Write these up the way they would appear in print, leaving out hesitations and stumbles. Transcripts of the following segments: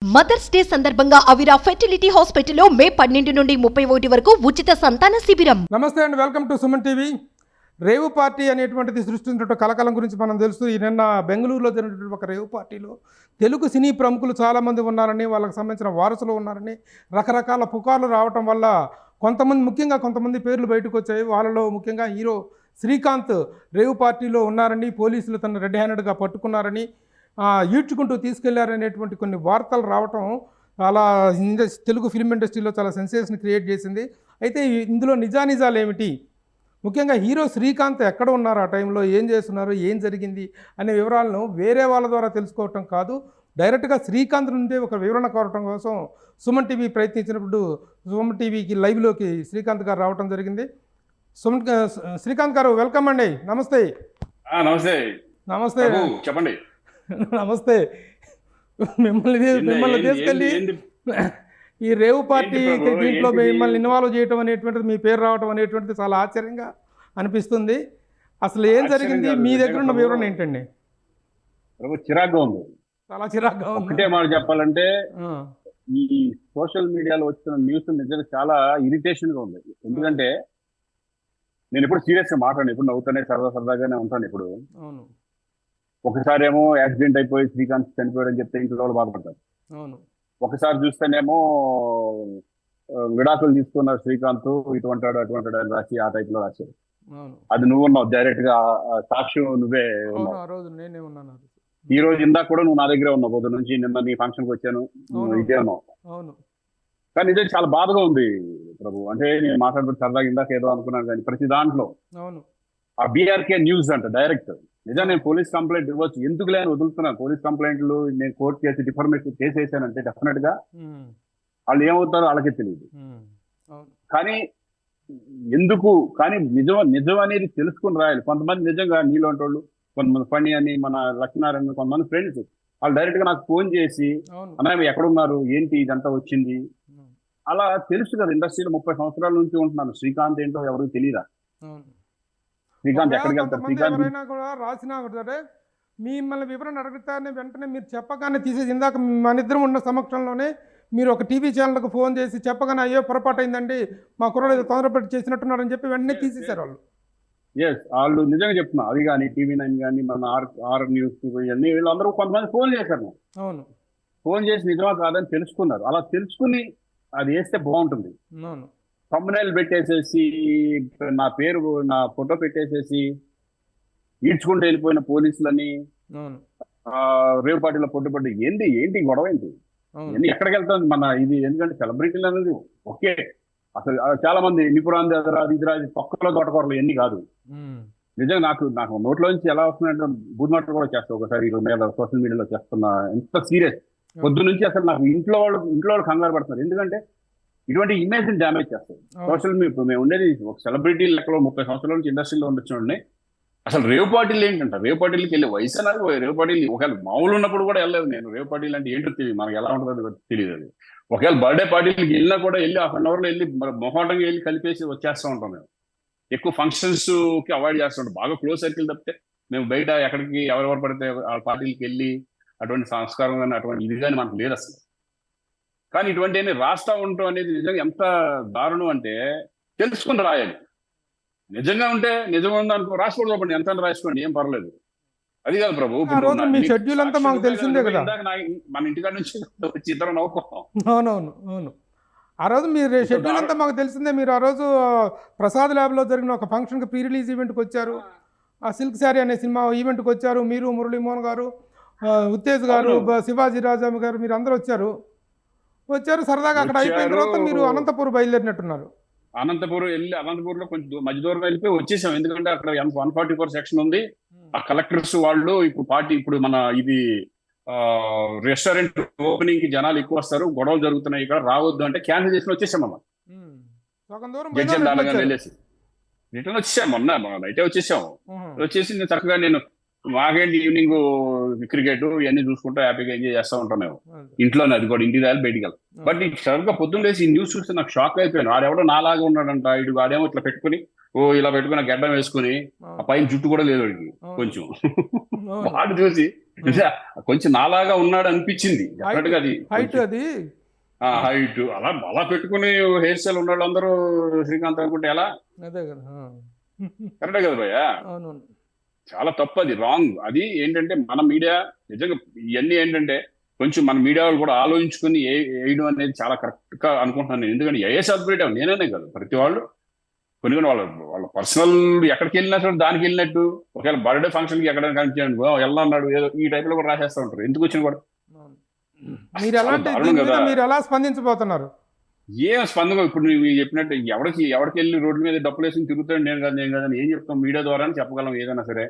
Mothers day సందర్భంగా అవిరా fertility హాస్పిటల్లో మే 12 నుండి 31 వరకు ఉచిత సంతాన శిబిరం. నమస్తే and welcome to Suman TV. Revu party అనేటువంటిది సృష్టించిన కలకలం గురించి మనం తెలుస్తూ ఈ నిన్న బెంగళూరులో జరిగినటువంటి ఒక రేవు పార్టీలో తెలుగు సినీ ప్రముఖులు చాలామంది ఉన్నారని, వాళ్ళకి సంబంధించిన వారసులు ఉన్నారని రకరకాల పుకార్లు రావటం వల్ల ముఖ్యంగా కొంతమంది పేర్లు బయటకు వచ్చాయి. వాళ్ళలో ముఖ్యంగా హీరో శ్రీకాంత్ రేవు పార్టీలో ఉన్నారని, పోలీసులు తను రెడ్ హ్యాండెడ్గా పట్టుకున్నారని, ఈడ్చుకుంటూ తీసుకెళ్లారనేటువంటి కొన్ని వార్తలు రావటం చాలా తెలుగు ఫిల్మ్ ఇండస్ట్రీలో చాలా సెన్సేషన్ క్రియేట్ చేసింది. అయితే ఇందులో నిజానిజాలు ఏమిటి, ముఖ్యంగా హీరో శ్రీకాంత్ ఎక్కడ ఉన్నారు, ఆ టైంలో ఏం చేస్తున్నారు, ఏం జరిగింది అనే వివరాలను వేరే వాళ్ళ ద్వారా తెలుసుకోవటం కాదు, డైరెక్ట్గా శ్రీకాంత్ నుండి ఒక వివరణ కోరటం కోసం సుమన్ టీవీ ప్రయత్నించినప్పుడు సుమన్ టీవీకి లైవ్లోకి శ్రీకాంత్ గారు రావటం జరిగింది. శ్రీకాంత్ గారు వెల్కమ్ అండి. నమస్తే. నమస్తే. నమస్తే చెప్పండి. నమస్తే. మిమ్మల్ని తీసుకెళ్ళి ఈ రేవు పార్టీ దీంట్లో మిమ్మల్ని ఇన్వాల్వ్ చేయటం అనేటువంటిది, మీ పేరు రావటం అనేటువంటిది చాలా ఆశ్చర్యంగా అనిపిస్తుంది. అసలు ఏం జరిగింది, మీ దగ్గర ఉన్న వివరణ ఏంటండి? చిరాగ్గా ఉంది, చాలా చిరాగ్గా ఉంది. ఒకటే మాట చెప్పాలంటే ఈ సోషల్ మీడియాలో వచ్చిన న్యూస్ నిజంగా చాలా ఇరిటేషన్ గా ఉంది. ఎందుకంటే నేను ఎప్పుడు సీరియస్ గా మాట్లాడాను, ఎప్పుడు నవ్వుతానే సరదాగానే ఉంటాను. ఇప్పుడు ఒకసారి ఏమో యాక్సిడెంట్ అయిపోయి శ్రీకాంత్ చనిపోయాడని చెప్తే ఇంట్లో వాళ్ళు బాధపడతారు. ఒకసారి చూస్తేనేమో విడాకులు తీసుకున్న శ్రీకాంత్ ఇటువంటాడు అటువంటాడు అని రాసి ఆ టైప్ లో రాశారు. అది నువ్వు ఉన్నావు, డైరెక్ట్ గా సాక్షి నువ్వే ఉన్నావు. ఈ రోజు ఇందాక కూడా నువ్వు నా దగ్గరే ఉన్నావు, పొద్దు నుంచి నిన్న నీ ఫంక్షన్ కి వచ్చాను, ఇదే ఉన్నావు. కానీ ఇదే చాలా బాధగా ఉంది ప్రభు. అంటే నేను మాట్లాడుకుంటే సరదాగా ఇందాక ఏదో అనుకున్నాను, కానీ ప్రతి దాంట్లో ఆ బీఆర్కే న్యూస్ అంట డైరెక్ట్. నిజంగా నేను పోలీస్ కంప్లైంట్ ఇవ్వచ్చు, ఎందుకు లేని వదులుతున్నాను. పోలీస్ కంప్లైంట్లు నేను కోర్టు కేసు డిఫర్మేషన్ కేసు వేసానంటే డెఫినెట్ గా వాళ్ళు ఏమవుతారో వాళ్ళకే తెలియదు. కానీ ఎందుకు, కానీ నిజం అనేది తెలుసుకుని రాయాలి. కొంతమంది నిజంగా నీళ్ళంటి వాళ్ళు, కొంతమంది ఫణి అని, మన లక్ష్మీనారాయణ, కొంతమంది ఫ్రెండ్స్ వాళ్ళు డైరెక్ట్ గా నాకు ఫోన్ చేసి అన్నయ్య ఎక్కడున్నారు, ఏంటి ఇదంతా వచ్చింది, అలా తెలుసు కదా. ఇండస్ట్రీలో 30 సంవత్సరాల నుంచి ఉంటున్నాను, శ్రీకాంత్ ఏంటో ఎవరికి తెలియదా, శ్రీకాంత్ ఎక్కడికి వెళ్తారు, శ్రీకాంత్ కూడా రాసినా సరే మిమ్మల్ని వివరణ అడుగుతారని వెంటనే మీరు చెప్పగానే తీసేసి, ఇందాక మన ఇద్దరం ఉన్న సమక్షంలోనే మీరు ఒక టీవీ ఛానల్కి ఫోన్ చేసి చెప్పగానే అయ్యో పొరపాటు అయిందండి, మా కుర్రాడు ఏదో తొందరపడి చేసినట్టున్నారని చెప్పి వెంటనే తీసేశారు వాళ్ళు. వాళ్ళు నిజంగా చెప్తున్నా, అది కానీ TV9 కానీ మన ఆర్ న్యూస్ ఇవన్నీ వీళ్ళందరూ కొంతమంది ఫోన్ చేశారు. అవును, ఫోన్ చేసి నిజమా కాదని తెలుసుకున్నారు. అలా తెలుసుకుని అది వేస్తే బాగుంటుంది. తమ్మునేల్ పెట్టేసేసి నా పేరు నా ఫోటో పెట్టేసేసి ఈడ్చుకుంటూ వెళ్ళిపోయిన పోలీసులని రేవు పార్టీలో పొట్టుపడి ఏంటి గొడవ ఏంటి, ఎక్కడికి వెళ్తుంది మన ఇది? ఎందుకంటే సెలబ్రిటీలు అనేది ఓకే, అసలు చాలా మంది నిపురాంది అదిరాజు పక్కలో తోటకూరలు ఎన్ని కాదు. నిజంగా నాకు నోట్లోంచి ఎలా వస్తున్నాయంటే బూద్మాటలు కూడా చేస్తా ఒకసారి సోషల్ మీడియాలో చేస్తున్నా. ఎంత సీరియస్ పొద్దు నుంచి అసలు నాకు ఇంట్లో వాళ్ళు కంగారు పడుతున్నారు. ఎందుకంటే ఇటువంటి ఇమేజ్ డ్యామేజ్ చేస్తారు సోషల్ మీడియా. ఇప్పుడు మేము ఉండేది ఒక సెలబ్రిటీ లెక్కలో 30 సంవత్సరాల నుంచి ఇండస్ట్రీలో ఉండొచ్చు. అసలు రేవు పార్టీలు ఏంటంట, రేవు పార్టీలకి వెళ్ళి వయసు అన్నారు. రేవు పార్టీలు ఒకవేళ మామూలు ఉన్నప్పుడు కూడా వెళ్ళలేదు నేను. రేవు పార్టీలు అంటే ఏంటో తెలియదు, మనకి ఎలా ఉంటుందో తెలియదు. అది ఒకవేళ బర్త్డే పార్టీలకి వెళ్ళినా కూడా వెళ్ళి హాఫ్ అన్ అవర్లో వెళ్ళి మొహాటంగా వెళ్ళి కలిపేసి వచ్చేస్తూ ఉంటాం. మేము ఎక్కువ ఫంక్షన్స్ కి అవాయిడ్ చేస్తుంటాం. బాగా క్లోజ్ సర్కిల్ తప్పితే మేము బయట ఎక్కడికి ఎవరెవరు పడితే ఆ పార్టీలకి వెళ్ళి అటువంటి సంస్కారం కానీ అటువంటి ఇది కానీ మనకు లేదు అసలు. కానీ ఇటువంటి రాస్తా ఉండటం అనేది నిజంగా ఎంత దారుణం అంటే తెలుసుకుని రాయాలి. నిజంగా ఉంటే నిజంగా ఉందనుకో రాసుకోండి, ఎంత రాసుకోండి, ఏం పర్లేదు. అది కాదు ప్రభు, మీ షెడ్యూల్ అంతా మాకు తెలిసిందే కదా. మన ఇంటికాడ నుంచి వచ్చి ఇద్దరు నవ్వుకోం. అవును, ఆ రోజు మీరు షెడ్యూల్ అంతా మాకు తెలిసిందే. మీరు ఆ రోజు ప్రసాద్ ల్యాబ్లో జరిగిన ఒక ఫంక్షన్కి ప్రీ రిలీజ్ ఈవెంట్కి వచ్చారు. ఆ సిల్క్ శారీ అనే సినిమా ఈవెంట్కి వచ్చారు. మీరు, మురళీమోహన్ గారు, ఉత్తేజ్ గారు, శివాజీ రాజా గారు, మీరు అందరూ వచ్చారు. సరదాగా అక్కడ అయిపోయిన తర్వాత మీరు అనంతపూర్ బయలుదేరినట్టున్నారు. అనంతపూర్ వెళ్ళి అనంతపూర్లో కొంచెం మధ్య దూరం వెళ్ళిపోయి వచ్చేసాం. ఎందుకంటే అక్కడ 144 సెక్షన్ ఉంది. ఆ కలెక్టర్స్ వాళ్ళు ఇప్పుడు మన ఇది రెస్టారెంట్ ఓపెనింగ్ కి జనాలు ఎక్కువ వస్తారు, గొడవలు జరుగుతున్నాయి, ఇక్కడ రావద్దు అంటే క్యాన్సిల్ చేసి వచ్చేసాం. అమ్మ వెళ్ళేసి రిటర్న్ వచ్చేసాం. మొన్న నైటే వచ్చేసాం. వచ్చేసి నేను చక్కగా మాకేంటి ఈవినింగ్ క్రికెట్ ఇవన్నీ చూసుకుంటూ హ్యాపీగా ఎంజాయ్ చేస్తూ ఉంటాం మేము ఇంట్లోనే. అది కూడా ఇంటికి దాని బయటికి వెళ్తాం. బట్ ఈ సడన్ గా పొద్దున్న లేసి ఈ న్యూస్ చూస్తే నాకు షాక్ అయిపోయాను. ఆడెవడో నాలాగా ఉన్నాడంట, ఇటు వాడేమో ఇట్లా పెట్టుకుని ఇలా పెట్టుకుని గడ్డం వేసుకుని ఆ పైన జుట్టు కూడా లేదు వాడికి కొంచెం. వాడు చూసి కొంచెం నాలాగా ఉన్నాడు అనిపించింది డెఫినెట్ గా. అది హైట్ అది హైట్ అలా అలా పెట్టుకుని హెయిర్ స్టైల్ ఉన్నాడు అందరూ శ్రీకాంత్ అనుకుంటే ఎలా? అదే కదా. కరెక్టే కదా భయ్యా? అవునవును. చాలా తప్పు, అది రాంగ్. అది ఏంటంటే మన మీడియా నిజంగా ఇవన్నీ ఏంటంటే కొంచెం మన మీడియా వాళ్ళు కూడా ఆలోచించుకుని వేయడం అనేది చాలా కరెక్ట్ గా అనుకుంటున్నాను నేను. ఎందుకంటే ఏ సెలబ్రిటీ నేనే కాదు, ప్రతి వాళ్ళు కొన్ని కొన్ని వాళ్ళ వాళ్ళ పర్సనల్ ఎక్కడికి వెళ్ళినా సరే దానికి వెళ్ళినట్టు, ఒకవేళ బర్త్డే ఫంక్షన్కి ఎక్కడ కనిపించాడు వెళ్ళన్నాడు ఏదో ఈ టైప్ లో కూడా రాసేస్తూ ఉంటారు. ఎందుకు వచ్చిన కూడా మీరు ఎలాంటి దీని మీద మీరు ఎలా స్పందించబోతున్నారు? ఏం స్పందన ఇప్పుడు నువ్వు చెప్పినట్టు ఎవరికి వెళ్ళి రోడ్ల మీద డప్పులు వేసుకుని తిరుగుతాడు నేను కాదని ఏం చెప్తాం? మీడియా ద్వారా చెప్పగలం ఏదైనా సరే.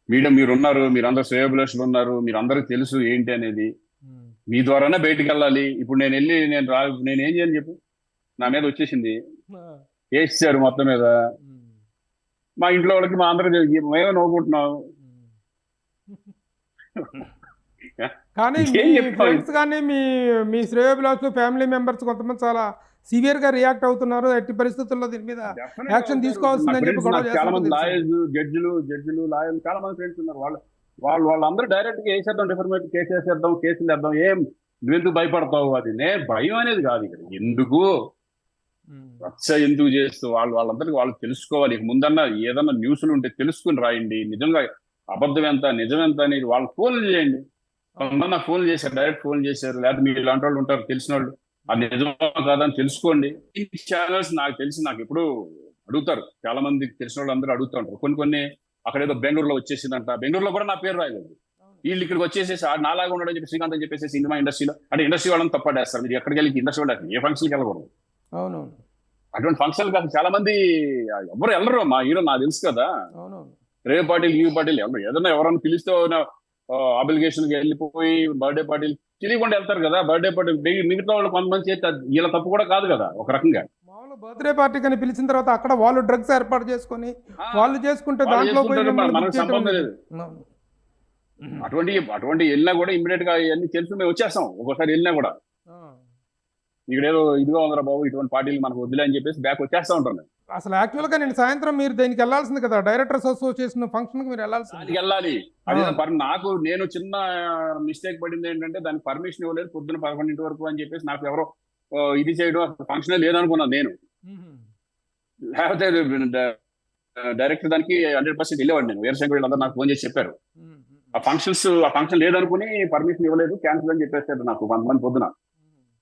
మీడియా మీరున్నారు, మీరందరూ శ్రేయోభిలాషులు ఉన్నారు, మీరు అందరికి తెలుసు ఏంటి అనేది. మీ ద్వారానే బయటికి వెళ్ళాలి. ఇప్పుడు నేను వెళ్ళి నేను ఏం చేయని చెప్పు, నా మీద వచ్చేసింది వేసేసారు మొత్తం మీద. మా ఇంట్లో వాళ్ళకి మా అందరూ మేమే నవ్వుకుంటున్నాం. కానీ ఫ్రెండ్స్ కానీ మీ శ్రేయోభిలాషులు ఫ్యామిలీ మెంబర్స్ కొంతమంది చాలా సివియర్ గా రియాక్ట్ అవుతున్నారు. ఎట్టి పరిస్థితుల్లో దీని మీద యాక్షన్ తీసుకోవాల్సిందని చెప్పి చాలా మంది జడ్జిలు లాయర్లు చాలా మంది ఫ్రెండ్స్ ఉన్నారు. వాళ్ళందరూ డైరెక్ట్ గా వేసేద్దాం, డిఫర్మేట్ కేసు వేసేద్దాం, కేసులు వేద్దాం, ఏం నువ్వెందుకు భయపడతావు? అది భయం అనేది కాదు ఇక్కడ. ఎందుకు రచ్చ ఎందుకు చేస్తూ వాళ్ళందరికీ వాళ్ళు తెలుసుకోవాలి. ఇక ముందన్నా ఏదన్నా న్యూస్లు ఉంటే తెలుసుకుని రాయండి. నిజంగా అబద్ధం ఎంత నిజం ఎంత అనేది వాళ్ళు ఫోన్లు చేయండి. కొంతమంది నాకు ఫోన్ చేశారు, డైరెక్ట్ ఫోన్ చేశారు. లేకపోతే మీరు ఇలాంటి వాళ్ళు ఉంటారు తెలిసిన వాళ్ళు, అది నిజమా కాదని తెలుసుకోండి. ఈ ఛానల్స్ నాకు ఎప్పుడు అడుగుతారు, చాలా మంది తెలిసిన వాళ్ళు అందరూ అడుగుతూ ఉంటారు. కొన్ని అక్కడేదో బెంగళూరులో వచ్చేసిందంట, బెంగళూరులో కూడా నా పేరు రాయలేదు. వీళ్ళు ఇక్కడికి వచ్చేసేసి నాలాగా ఉండడం చెప్పి శ్రీకాంత్ అని చెప్పేసి సినిమా ఇండస్ట్రీలో అంటే ఇండస్ట్రీ వాళ్ళని తప్పడేస్తారు. మీరు ఎక్కడికి వెళ్ళి ఇండస్ట్రీ వాళ్ళు ఏ ఫంక్షన్కి వెళ్ళకూడదు. అవునవును. అటువంటి ఫంక్షన్ కాదు చాలా మంది ఎవరు వెళ్ళరు. మా హీరో నాకు తెలుసు కదా, రేవ్ పార్టీలు ఈ పార్టీలు ఎవరు ఏదైనా ఎవరైనా పిలిస్తే అప్లికేషన్కి వెళ్ళిపోయి బర్త్డే పార్టీలు తెలియకుండా వెళ్తారు కదా. బర్త్డే పార్టీ మిగతా వాళ్ళు కొంతమంది చేస్తే వీళ్ళ తప్పు కూడా కాదు కదా ఒక రకంగా. మామూలు బర్త్డే పార్టీ కానీ పిలిచిన తర్వాత అక్కడ వాళ్ళు డ్రగ్స్ ఏర్పాటు చేసుకొని వాళ్ళు చేసుకుంటే దాంట్లో మనకు సంబంధం లేదు. అటువంటి వెళ్ళినా కూడా ఇమ్మీడియట్ గా ఇవన్నీ తెలుసు మేము వచ్చేస్తాం. ఒక్కోసారి వెళ్ళినా కూడా ఇక్కడేదో ఇదిగా ఉందిరా బాబు ఇటువంటి పార్టీలు మనకు వద్దులే అని చెప్పేసి బ్యాక్ వచ్చేస్తా ఉంటాను. అసలు యాక్చువల్ గా నేను సాయంత్రం మీరు దీనికి వెళ్ళాల్సింది కదా, డైరెక్టర్స్ అసోసియేషన్ ఫంక్షన్ కి మీరు వెళ్ళాలి. అది నేను చిన్న మిస్టేక్ పడింది ఏంటంటే దానికి పర్మిషన్ ఇవ్వలేదు పొద్దున్న 11 వరకు అని చెప్పేసి. నాకు ఎవరో ఇది చేయడం ఫంక్షన్ లేదనుకున్నాను నేను. లేకపోతే డైరెక్ట్ దానికి 100% వెళ్ళేవాడు నేను. వీరశంకర్ వీళ్ళందరూ నాకు ఫోన్ చేసి చెప్పారు ఆ ఫంక్షన్ లేదనుకుని పర్మిషన్ ఇవ్వలేదు, క్యాన్సిల్ అని చెప్పేసారు నాకు కొంతమంది పొద్దున.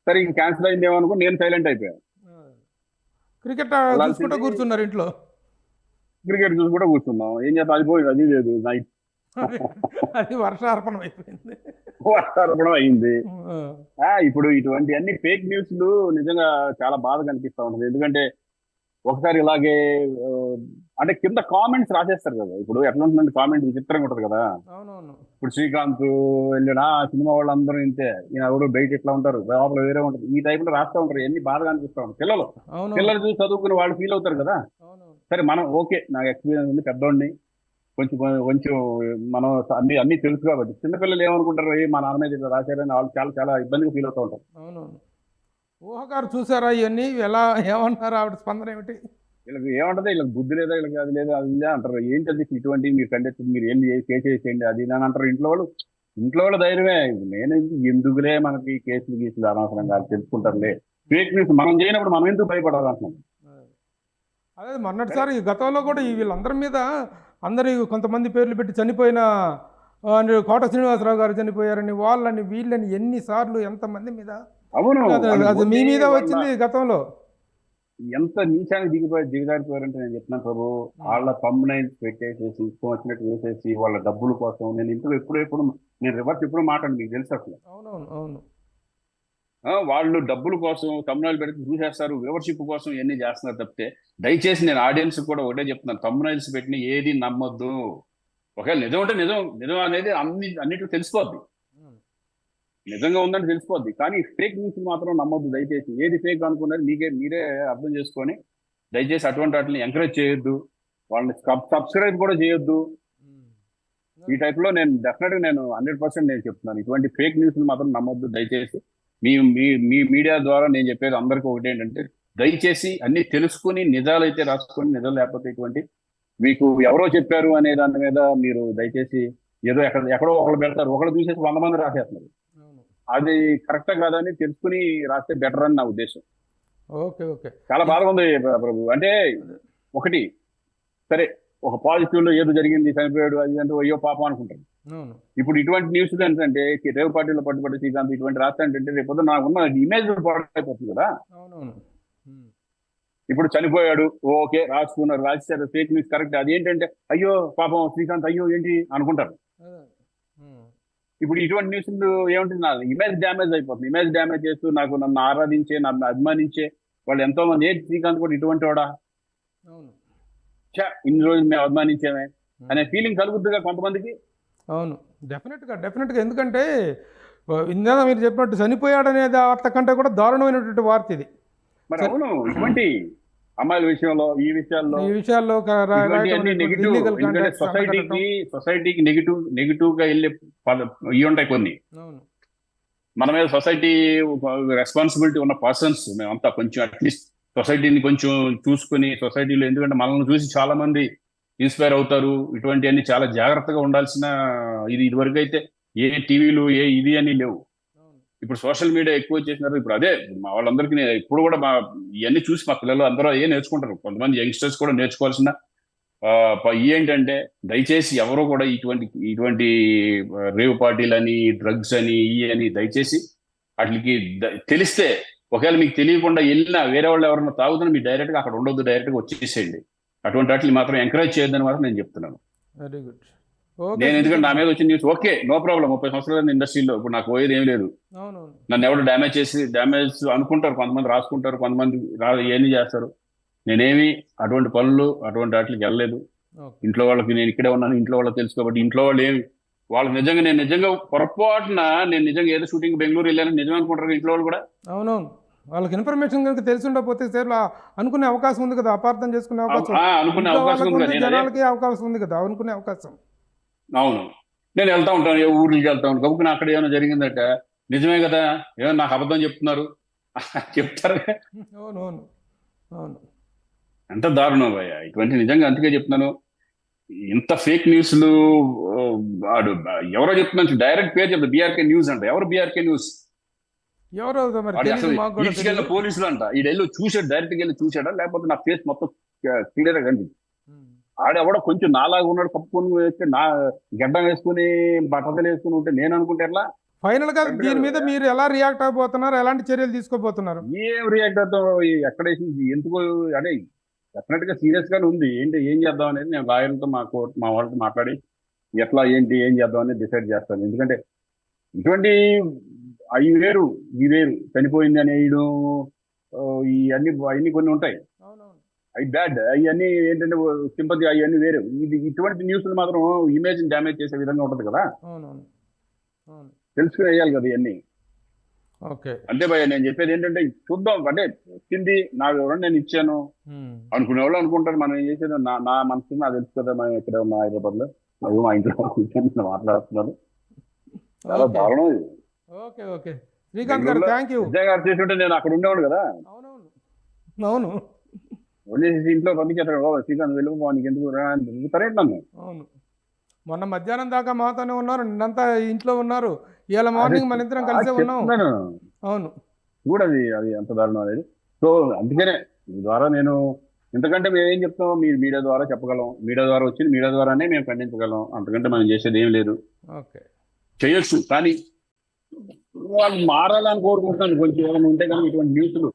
సరే ఇంక క్యాన్సిల్ అయిందేమో అనుకుని నేను సైలెంట్ అయిపోయాను. క్రికెట్ చూసుకుంటూ కూర్చున్నారు ఇంట్లో. క్రికెట్ చూసుకుంటూ కూర్చున్నాం. ఏం చేస్తా, అది పోయింది, అది లేదు. అది వర్షార్పణం అయిపోయింది. వర్షార్పణం అయింది. ఇప్పుడు ఇటువంటి అన్ని ఫేక్ న్యూస్లు నిజంగా చాలా బాధ కనిపిస్తా ఉంటుంది. ఎందుకంటే ఒకసారి ఇలాగే అంటే కింద కామెంట్స్ రాసేస్తారు కదా. ఇప్పుడు ఎట్లా ఉంటుందంటే కామెంట్ విచిత్రంగా ఉంటుంది కదా. ఇప్పుడు శ్రీకాంత్ వెళ్ళినా సినిమా వాళ్ళందరూ ఇంతే, ఈయన ఎవరు బయట ఎట్లా ఉంటారు, లోపల వేరే ఉంటుంది, ఈ టైప్ లో రాస్తూ ఉంటారు. ఎన్ని బాధగా అనిపిస్తూ ఉంటారు. పిల్లలు చూసి చదువుకుని వాళ్ళు ఫీల్ అవుతారు కదా. సరే మనం ఓకే, నాకు ఎక్స్పీరియన్స్ ఉంది, పెద్దోడిని, కొంచెం మనం అన్ని తెలుసు కాబట్టి. చిన్నపిల్లలు ఏమనుకుంటారు, మా నాన్న మీద రాశారని వాళ్ళు చాలా చాలా ఇబ్బందిగా ఫీల్ అవుతూ ఉంటారు. ఊహగారు చూసారా ఇవన్నీ, ఎలా ఏమన్నారు, ఆవిడ స్పందన ఏమిటి? వీళ్ళకి ఏమంటది, వీళ్ళకి బుద్ధి లేదా, వీళ్ళకి అది లేదా అది లేదా అంటారు. ఏంటది ఇటువంటి మీరు కండక్ట్ మీరు ఏం చేసేయండి అది అని అంటారు. ఇంట్లో వాళ్ళు ధైర్యమే. నేను ఎందుకులే మనకి కేసులు అనవసరంగా తెలుసుకుంటారులే. ఫేక్ న్యూస్ మనం చేయనప్పుడు మనం ఎందుకు భయపడాలంటున్నాం. అదే మొన్నటిసారి గతంలో కూడా వీళ్ళందరి మీద అందరి కొంతమంది పేర్లు పెట్టి చనిపోయిన కోట శ్రీనివాసరావు గారు చనిపోయారని, వాళ్ళని వీళ్ళని ఎన్నిసార్లు ఎంతమంది మీద. అవును, అది మీ మీద వచ్చింది గతంలో. ఎంత నీచానికి దిగజారిపోయారంటే నేను చెప్తున్నాను ప్రభు. వాళ్ళ thumbnails పెట్టేసేసి ఇష్టం వచ్చినట్టు వేసేసి వాళ్ళ డబ్బుల కోసం. నేను ఇంట్లో ఎప్పుడు నేను రివర్స్ ఎప్పుడు మాట్లాడి మీకు తెలుసు అసలు. అవును. వాళ్ళు డబ్బుల కోసం thumbnail పెడితే చూసేస్తారు, వ్యూవర్షిప్ కోసం ఇవన్నీ చేస్తున్నారు తప్పితే. దయచేసి నేను ఆడియన్స్ కూడా ఒకటే చెప్తున్నాను, thumbnails పెట్టిన ఏది నమ్మొద్దు. ఒకవేళ నిజం అంటే నిజం అనేది అన్నిటికీ తెలిసిపోద్ది, నిజంగా ఉందని తెలిసిపోద్ది. కానీ ఫేక్ న్యూస్ మాత్రం నమ్మొద్దు దయచేసి. ఏది ఫేక్ అనుకున్నది మీరే అర్థం చేసుకొని దయచేసి అటువంటి వాటిని ఎంకరేజ్ చేయొద్దు, వాళ్ళని సబ్స్క్రైబ్ కూడా చేయొద్దు. ఈ టైప్ లో నేను డెఫినెట్గా 100% నేను చెప్తున్నాను, ఇటువంటి ఫేక్ న్యూస్ మాత్రం నమ్మొద్దు దయచేసి. మీ మీడియా ద్వారా నేను చెప్పేది అందరికీ ఒకటి ఏంటంటే, దయచేసి అన్ని తెలుసుకుని నిజాలు అయితే రాసుకొని, నిజాలు లేకపోతే ఇటువంటి మీకు ఎవరో చెప్పారు అనే దాని మీద మీరు దయచేసి ఏదో ఎక్కడో ఒకళ్ళు పెడతారు, ఒకళ్ళు చూసేసి 100 మంది రాసేస్తున్నారు. అది కరెక్ట్ కాదని తెలుసుకుని రాస్తే బెటర్ అని నా ఉద్దేశం. Okay okay. చాలా బాధగా ఉంది ప్రభు. అంటే ఒకటి సరే, ఒక పాజిటివ్ లో ఏదో జరిగింది, చనిపోయాడు, అది అంటే అయ్యో పాపం అనుకుంటారు. ఇప్పుడు ఇటువంటి న్యూస్ ఏంటంటే రేవు పార్టీలో పట్టుబడి శ్రీకాంత్ ఇటువంటి రాస్తా అంటే రేపు నాకు ఉన్న ఇమేజ్ పాడైపోతుంది కదా. ఇప్పుడు చనిపోయాడు, ఓకే రాసుకున్నారు, రాసేసారు, ఫేక్ న్యూస్ కరెక్ట్. అదేంటంటే అయ్యో పాపం శ్రీకాంత్ అయ్యో ఏంటి అనుకుంటారు. ఇప్పుడు ఇటువంటి న్యూస్ ఏముంటుంది, నా ఇమేజ్ డ్యామేజ్ అయిపోతుంది. ఇమేజ్ డ్యామేజ్ చేస్తూ నన్ను ఆరాధించే, నన్ను అభిమానించే వాళ్ళు ఎంతో మంది, ఏంటి శ్రీకాంత్ కూడా ఇటువంటి వాడా, ఇన్ని రోజులు మేము అభిమానించామే అనే ఫీలింగ్ కలుగుతుందిగా కొంతమందికి. అవును, డెఫినెట్గా. ఎందుకంటే ఇందాక మీరు చెప్పినట్టు చనిపోయాడనేది వార్త కంటే కూడా దారుణమైనటువంటి వార్త ఇది. మరి అవును, ఇటువంటి అమ్మాయిల విషయంలో ఈ విషయాల్లో సొసైటీకి నెగిటివ్ గా వెళ్ళే ఇవి ఉంటాయి కొన్ని. మన మీద సొసైటీ రెస్పాన్సిబిలిటీ ఉన్న పర్సన్స్ మేమంతా కొంచెం అట్లీస్ట్ సొసైటీని కొంచెం చూసుకుని, సొసైటీలో ఎందుకంటే మనల్ని చూసి చాలా మంది ఇన్స్పైర్ అవుతారు. ఇటువంటి అన్ని చాలా జాగ్రత్తగా ఉండాల్సిన ఇదివరకు అయితే ఏ టీవీలు ఏ ఇది అని లేవు. ఇప్పుడు సోషల్ మీడియా ఎక్కువ వచ్చేసినారు. ఇప్పుడు అదే మా వాళ్ళందరికీ ఇప్పుడు కూడా ఇవన్నీ చూసి మా పిల్లలు అందరూ నేర్చుకుంటారు. కొంతమంది యంగ్స్టర్స్ కూడా నేర్చుకోవాల్సిన ఏంటంటే దయచేసి ఎవరో కూడా ఇటువంటి రేవ్ పార్టీలని, డ్రగ్స్ అని, అని దయచేసి వాటికి తెలిస్తే, ఒకవేళ మీకు తెలియకుండా వెళ్ళినా వేరే వాళ్ళు ఎవరైనా తాగుతున్నా మీరు డైరెక్ట్ గా అక్కడ ఉండొద్దు, డైరెక్ట్ గా వచ్చేసేయండి. అటువంటి వాటిని మాత్రం ఎంకరేజ్ చేయొద్దని మాత్రం నేను చెప్తున్నాను. Very good. నేను ఎందుకంటే నా మీద వచ్చిన న్యూస్ ఓకే, నో ప్రాబ్లం. 30 సంవత్సరాల ఇండస్ట్రీలో ఇప్పుడు నాకు పోయేది ఏం లేదు. నన్ను ఎవరు డ్యామేజ్ అనుకుంటారు, కొంతమంది రాసుకుంటారు, కొంతమంది ఏమి చేస్తారు. నేనేమి అటువంటి పనులు అటువంటి వాటికి వెళ్ళలేదు. ఇంట్లో వాళ్ళకి నేను ఇక్కడే ఉన్నాను, ఇంట్లో వాళ్ళకి తెలుసు కాబట్టి ఇంట్లో వాళ్ళు వాళ్ళకి నేను నిజంగా పొరపాటున నేను నిజంగా ఏదో షూటింగ్ బెంగళూరు వెళ్ళాను నిజం అనుకుంటారు ఇంట్లో వాళ్ళు కూడా. అవునవును, వాళ్ళకి ఇన్ఫర్మేషన్ కనుక తెలిసి ఉండకపోతే అనుకునే అవకాశం ఉంది కదా, అపార్థం చేసుకునే అవకాశం, అనుకునే అవకాశం ఉంది, జనాలకి అవకాశం ఉంది కదా అనుకునే అవకాశం. అవును, నేను వెళ్తా ఉంటాను, ఏ ఊరికి వెళ్తా ఉంటాను, గబుకుని అక్కడ ఏమైనా జరిగిందట నిజమే కదా, ఏమైనా నాకు అబద్ధం చెప్తున్నారు చెప్తారు. అవునవును అవును, ఎంత దారుణం భయ్యా ఇటువంటి. నిజంగా అందుకే చెప్తున్నాను, ఇంత ఫేక్ న్యూస్లు ఎవరో చెప్తున్నాను, డైరెక్ట్ పేరు చెప్తారు బీఆర్కే న్యూస్ అంట. ఎవరు బీఆర్కే న్యూస్? పోలీసులు అంట. ఈడెళ్ళి చూసాడు, డైరెక్ట్ వెళ్ళి చూసాడా లేకపోతే నా ఫేస్ మొత్తం క్లియర్ గా కనిపించింది. ఆడెవడో కొంచెం నాలాగా ఉన్నాడు, కప్పుకొని వేస్తే నా గడ్డం వేసుకుని బట్టలు వేసుకుని ఉంటే నేను అనుకుంటే ఎట్లా? ఫైనల్ గా దీని మీద మీరు ఎలా రియాక్ట్ అయిపోతున్నారు, ఎలాంటి చర్యలు తీసుకోబోతున్నారు? ఏం రియాక్ట్ అవుతాం, ఎక్కడ ఎందుకు అంటే డెఫినెట్ గా సీరియస్ గానే ఉంది. ఏం చేద్దాం అనేది నేను లాయర్లతో మా వాళ్ళతో మాట్లాడి ఎట్లా ఏంటి ఏం చేద్దాం అనేది డిసైడ్ చేస్తాను. ఎందుకంటే ఇటువంటి అవి వేరు ఈ వేరు, చనిపోయింది అనేయడం ఇవన్నీ కొన్ని ఉంటాయి. అవి బ్యాడ్, అవన్నీ ఏంటంటే సింపతి, అవన్నీ వేరు. ఇటువంటి న్యూస్లు మాత్రం ఇమేజ్ డ్యామేజ్ చేసే విధంగా ఉంటుంది కదా, తెలుసుకుని వేయాలి కదా ఇవన్నీ. అంతే భయ్య, నేను చెప్పేది ఏంటంటే చూద్దాం. అంటే వచ్చింది నాకు ఎవరైనా నేను ఇచ్చాను అనుకునే వాళ్ళు అనుకుంటారు, మనం ఏం చేసేది నా మనసు నాకు తెలుసు కదా. మనం ఎక్కడ ఉన్నా హైదరాబాద్ లో, మా ఇంట్లో కూర్చొని మాట్లాడుతున్నాను. చాలా దారుణం ఇది. శ్రీకాంత్ గారు థ్యాంక్ యూ. విజయ్ గారు చేస్తుంటే నేను అక్కడ ఉండేవాడు కదా. అవును, వదిలేసి ఇంట్లో పంపించేస్తాడు, శ్రీకాంత్ వెళ్ళిపో నీకు ఎందుకు రేట్ నన్ను. అవును, మొన్న మధ్యాహ్నం దాకా మాతోనే ఉన్నారు, నిన్నంతా ఇంట్లో ఉన్నారు, ఇవాళ మార్నింగ్ మన ఇద్దరం కలిసే ఉన్నాం. అవును, చూడది అది ఎంత దారుణం అనేది. సో అందుకనే మీ ద్వారా నేను ఇంతకంటే మేము ఏం చెప్తాం, మీరు మీడియా ద్వారా చెప్పగలం, మీడియా ద్వారా వచ్చింది మీడియా ద్వారానే మేము ఖండించగలం, అంతకంటే మనం చేసేది ఏం లేదు. చేయొచ్చు, కానీ వాళ్ళు మారాలని కోరుకుంటున్నాను. కొంచెం ఏమైనా ఉంటే కానీ ఇటువంటి న్యూస్లు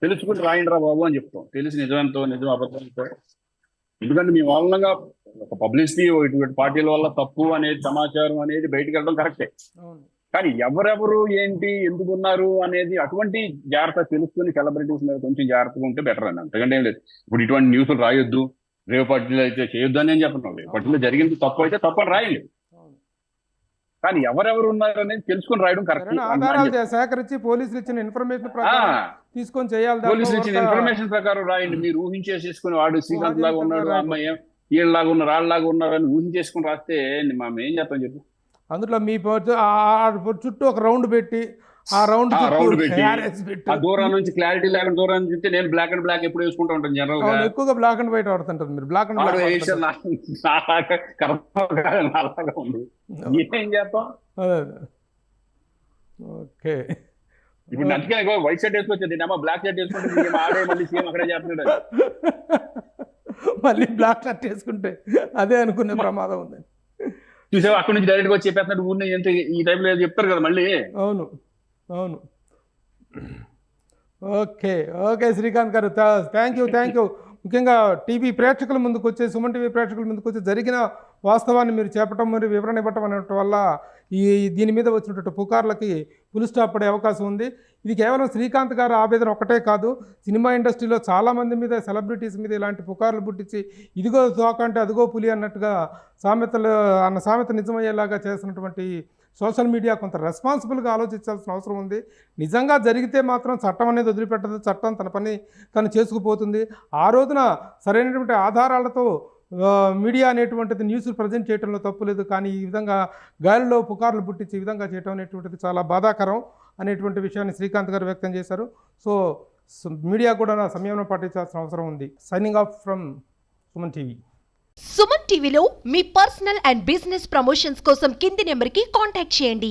తెలుసుకుంటే రాయండిరా బాబు అని చెప్తాం, తెలిసి నిజంతో నిజం అబద్ధంతో. ఎందుకంటే మీ వాళ్ళగా ఒక పబ్లిసిటీ, ఇటువంటి పార్టీల వల్ల తప్పు అనేది సమాచారం అనేది బయటకు వెళ్ళడం కరెక్టే, కానీ ఎవరెవరు ఏంటి ఎందుకు ఉన్నారు అనేది అటువంటి జాగ్రత్త తెలుసుకుని సెలబ్రిటీస్ మీద కొంచెం జాగ్రత్తగా ఉంటే బెటర్ అని, అంతకంటే ఏం లేదు. ఇప్పుడు ఇటువంటి న్యూస్లు రాయొద్దు, రేవు పార్టీలో అయితే చేయొద్దు అని ఏం చెప్పను. రేవు పార్టీలో జరిగింది తప్పు అయితే తప్పని రాయండి, కానీ ఎవరెవరు ఉన్నారు అనేది తెలుసుకుని రాయడం కరెక్ట్. ఆధారాలు సేకరించి పోలీసులు ఇచ్చిన ఇన్ఫర్మేషన్ ప్రకారం తీసుకొని చేయాలి. పోలీసులు ఇచ్చిన ఇన్ఫర్మేషన్ ప్రకారం రాయండి. మీరు ఊహించేసేసుకుని వాడు శ్రీకాంత్ లాగా ఉన్నాడు, అమ్మాయి వీళ్ళలాగా ఉన్నారు వాళ్ళలాగా ఉన్నారు అని ఊహించేసుకుని రాస్తే మనం ఏం చేస్తాం చెప్పు. అందులో మీ చుట్టూ ఒక రౌండ్ పెట్టి ఆ రౌండ్ రౌండ్ పెట్టి పెట్టి ఆ దూరం నుంచి క్లారిటీ లేకుండా దూరం నుంచి చూస్తే నేను బ్లాక్ అండ్ బ్లాక్ ఎప్పుడు వేసుకుంటూ ఉంటాను జనరల్ గా. ఎక్కువగా బ్లాక్ అండ్ వైట్ ఆడుతుంటారు మీరు. బ్లాక్ అండ్ ఆడు వైట్ వేసాను అలాగా ఉంది. ఏం చేస్తాం ఓకే. ఇప్పుడు అందుకే వైట్ షర్ట్ వేసుకొచ్చింది అమ్మ బ్లాక్ షర్ట్ వేసుకుంటే ఆడే మళ్ళీ సీఎం అక్కడే చేస్తున్నాడు. మళ్ళీ బ్లాక్ షర్ట్ వేసుకుంటే అదే అనుకునే ప్రమాదం ఉంది. చూసావు అక్కడి నుంచి డైరెక్ట్ గా వచ్చి చెప్పేస్తున్నాడు ఊరిని ఎంత ఈ టైంలో చెప్తారు కదా మళ్ళీ. అవును అవును. ఓకే ఓకే శ్రీకాంత్ గారు, థ్యాంక్ యూ. ముఖ్యంగా టీవీ ప్రేక్షకుల ముందుకు వచ్చే, సుమన్ టీవీ ప్రేక్షకుల ముందుకు వచ్చి జరిగిన వాస్తవాన్ని మీరు చెప్పడం మరియు వివరణ ఇవ్వటం అనేటి వల్ల దీని మీద వచ్చినటువంటి పుకార్లకి ఫుల్ స్టాప్ పడే అవకాశం ఉంది. ఇది కేవలం శ్రీకాంత్ గారు ఆవేదన ఒకటే కాదు, సినిమా ఇండస్ట్రీలో చాలామంది మీద, సెలబ్రిటీస్ మీద ఇలాంటి పుకార్లు పుట్టించి ఇదిగో తోక అంటే అదిగో పులి అన్నట్టుగా సామెత నిజమయ్యేలాగా చేసినటువంటి సోషల్ మీడియా కొంత రెస్పాన్సిబుల్గా ఆలోచించాల్సిన అవసరం ఉంది. నిజంగా జరిగితే మాత్రం చట్టం అనేది వదిలిపెట్టదు, చట్టం తన పని తను చేసుకుపోతుంది. ఆ రోజున సరైనటువంటి ఆధారాలతో మీడియా అనేటువంటిది న్యూస్ ప్రజెంట్ చేయడంలో తప్పులేదు, కానీ ఈ విధంగా గాలిలో పుకార్లు పుట్టించి ఈ విధంగా చేయడం అనేటువంటిది చాలా బాధాకరం అనేటువంటి విషయాన్ని శ్రీకాంత్ గారు వ్యక్తం చేశారు. సో మీడియా కూడా సంయమనం పాటించాల్సిన అవసరం ఉంది. Signing off from Suman TV. Suman టీవీలో మీ పర్సనల్ అండ్ బిజినెస్ ప్రమోషన్స్ కోసం కింది నెంబర్కి కాంటాక్ట్ చేయండి.